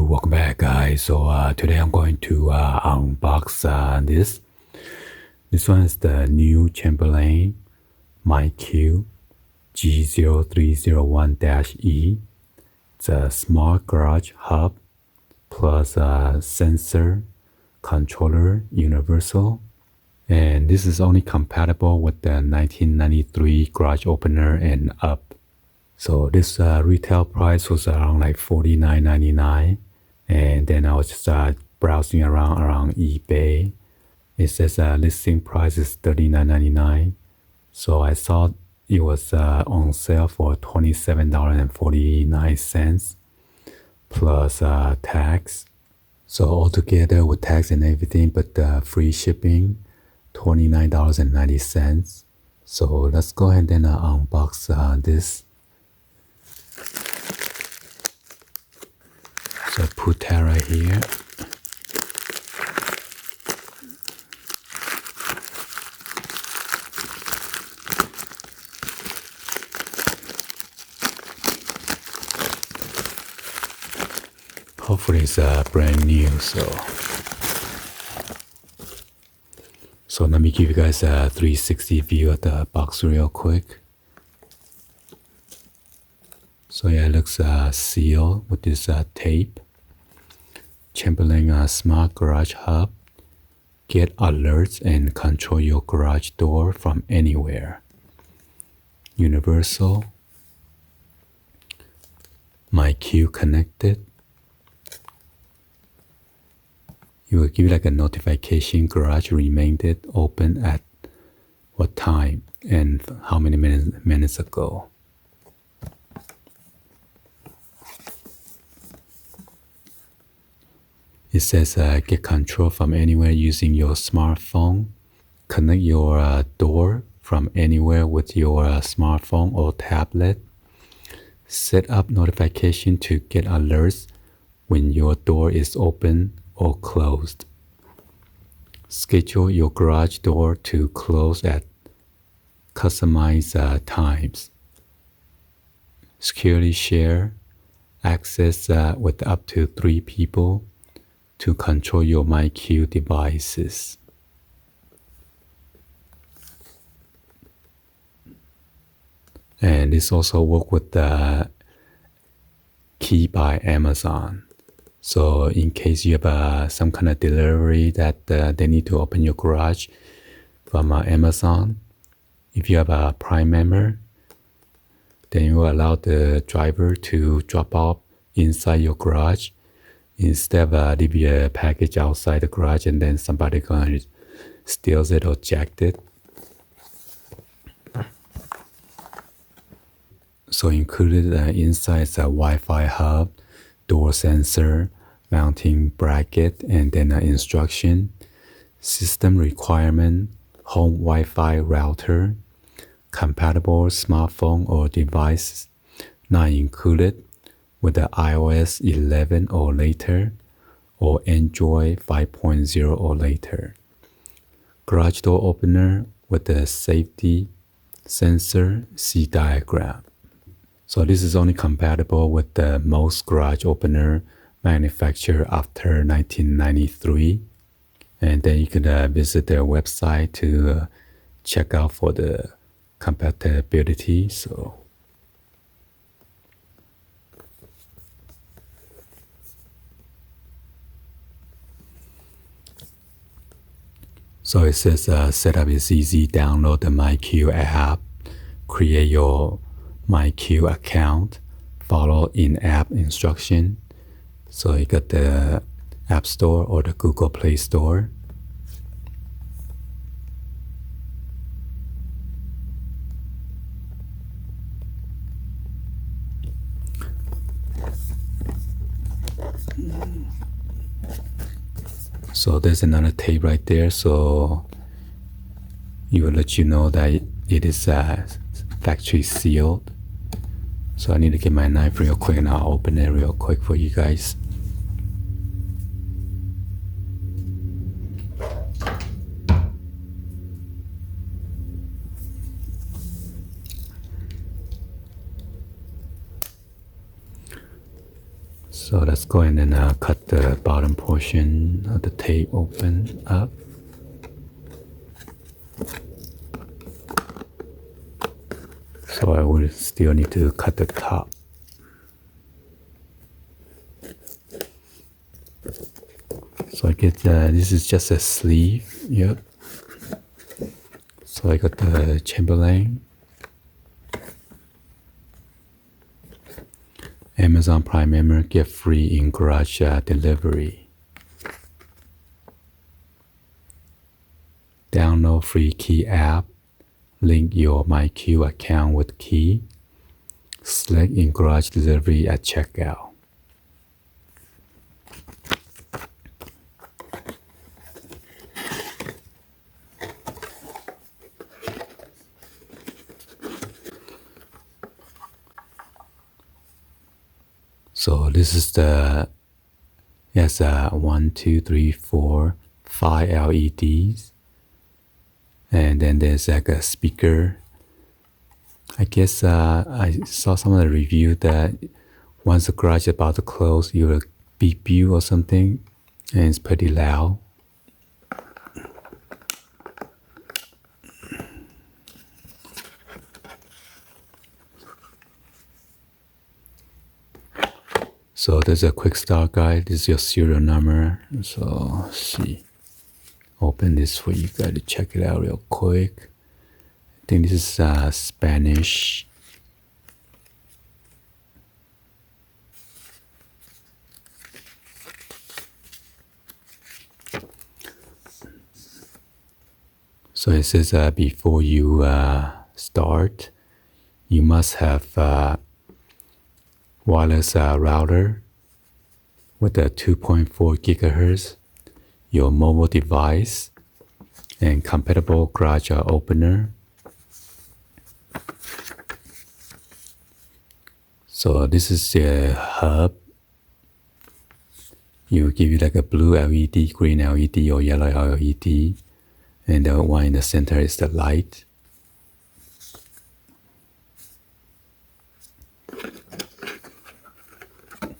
welcome back, guys. So today I'm going to unbox this. This one is the new Chamberlain MYQ G0301-E. It's a smart garage hub plus a sensor controller universal. And this is only compatible with the 1993 garage opener and up. So this retail price was around like $49.99, and then I was just browsing around eBay. It says listing price is $39.99, so I saw it was on sale for $27.49 plus tax. So altogether with tax and everything, but free shipping, $29.90. So let's go ahead and unbox this. So put that right here. Hopefully it's brand new. So let me give you guys a 360 view of the box real quick. So yeah, it looks sealed with this tape. Chamberlain Smart Garage Hub. Get alerts and control your garage door from anywhere. Universal. MyQ connected. It will give you like a notification garage remained open at what time and how many minutes ago. It says get control from anywhere using your smartphone. Connect your door from anywhere with your smartphone or tablet. Set up notification to get alerts when your door is open or closed. Schedule your garage door to close at customized times. Securely share access with up to 3 people to control your MyQ devices. And this also works with the Key by Amazon. So in case you have some kind of delivery that they need to open your garage from Amazon, if you have a Prime member, then you will allow the driver to drop off inside your garage instead of leaving a package outside the garage and then somebody gonna steals it or jacked it. So included inside is a Wi-Fi hub, door sensor, mounting bracket, and then instruction, system requirement, home Wi-Fi router, compatible smartphone or device not included with the iOS 11 or later, or Android 5.0 or later. Garage door opener with the safety sensor, see diagram. So this is only compatible with the most garage opener manufactured after 1993. And then you can visit their website to check out for the compatibility. So it says setup is easy. Download the MyQ app, create your MyQ account, follow in-app instruction. So you got the App Store or the Google Play Store. So there's another tape right there, so it will let you know that it is factory sealed. So I need to get my knife real quick and I'll open it real quick for you guys. So let's go ahead and cut the bottom portion of the tape open up. So I will still need to cut the top. So I get this is just a sleeve. Yep. So I got the Chamberlain. Amazon Prime member get free in garage delivery. Download free key app. Link your MyQ account with key. Select in garage delivery at checkout. So this is the, yes, 1, 2, 3, 4, 5 LEDs. And then there's like a speaker. I guess I saw some of the review that once the garage is about to close, it will beep you or something. And it's pretty loud. So there's a quick start guide. This is your serial number. So let's see. Open this for you guys to check it out real quick. I think this is Spanish. So it says before you start, you must have wireless router with a 2.4 gigahertz, your mobile device, and compatible garage opener. So this is the hub. You give you like a blue LED, green LED, or yellow LED, and the one in the center is the light.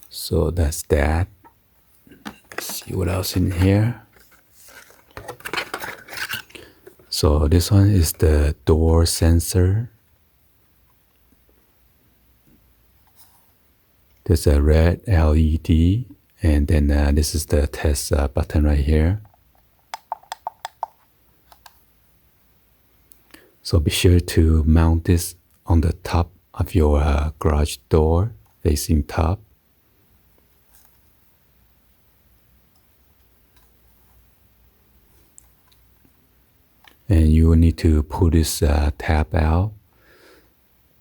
So that's that. Let's see what else in here. So this one is the door sensor. There's a red LED, and then this is the test button right here. So be sure to mount this on the top of your garage door, facing top. And you will need to pull this tab out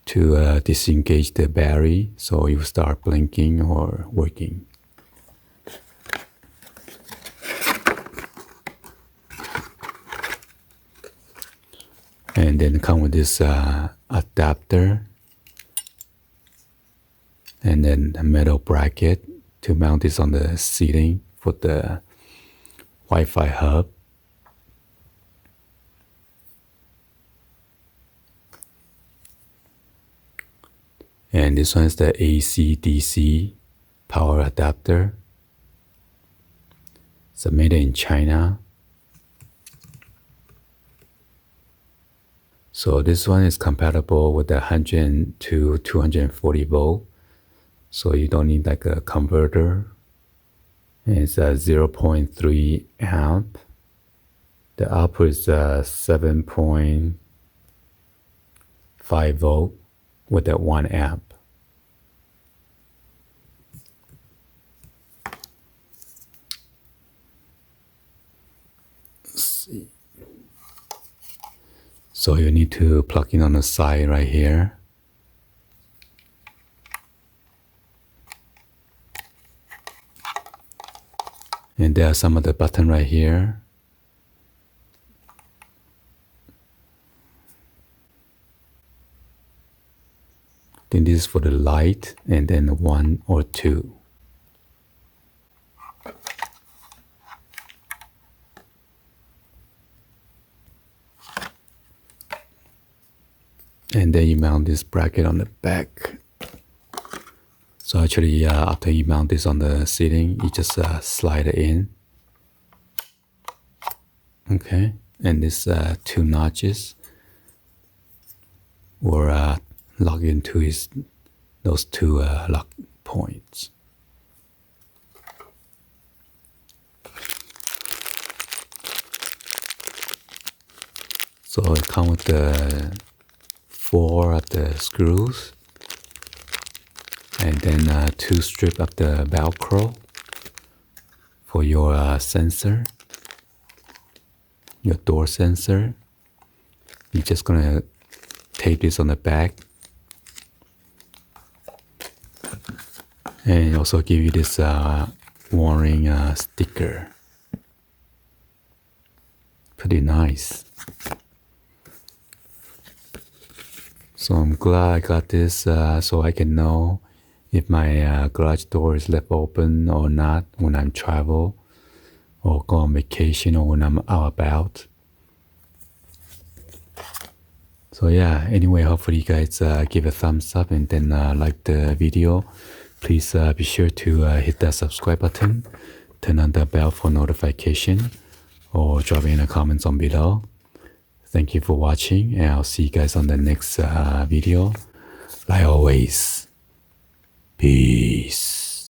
to disengage the battery, so you start blinking or working. And then come with this adapter, and then a metal bracket to mount this on the ceiling for the Wi-Fi hub. And this one is the AC/DC power adapter. It's made in China. So this one is compatible with the 100 to 240 volt. So you don't need like a converter. And it's a 0.3 amp. The output is 7.5 volt with that 1 amp. Let's see. So you need to plug in on the side right here. And there are some of the buttons right here. Then this is for the light, and then 1 or 2. And then you mount this bracket on the back. So actually, after you mount this on the ceiling, you just slide it in. Okay, and this 2 notches will lock into those 2 lock points. So it comes with the 4 of the screws, and then 2 strips of the Velcro for your sensor, your door sensor. You're just gonna tape this on the back, and also give you this warning sticker. Pretty nice. So I'm glad I got this so I can know if my garage door is left open or not when I'm travel or go on vacation or when I'm out about. So yeah, anyway, hopefully you guys give a thumbs up and then like the video. Please be sure to hit that subscribe button, turn on the bell for notification, or drop in the comments on below. Thank you for watching, and I'll see you guys on the next video. Like always, peace.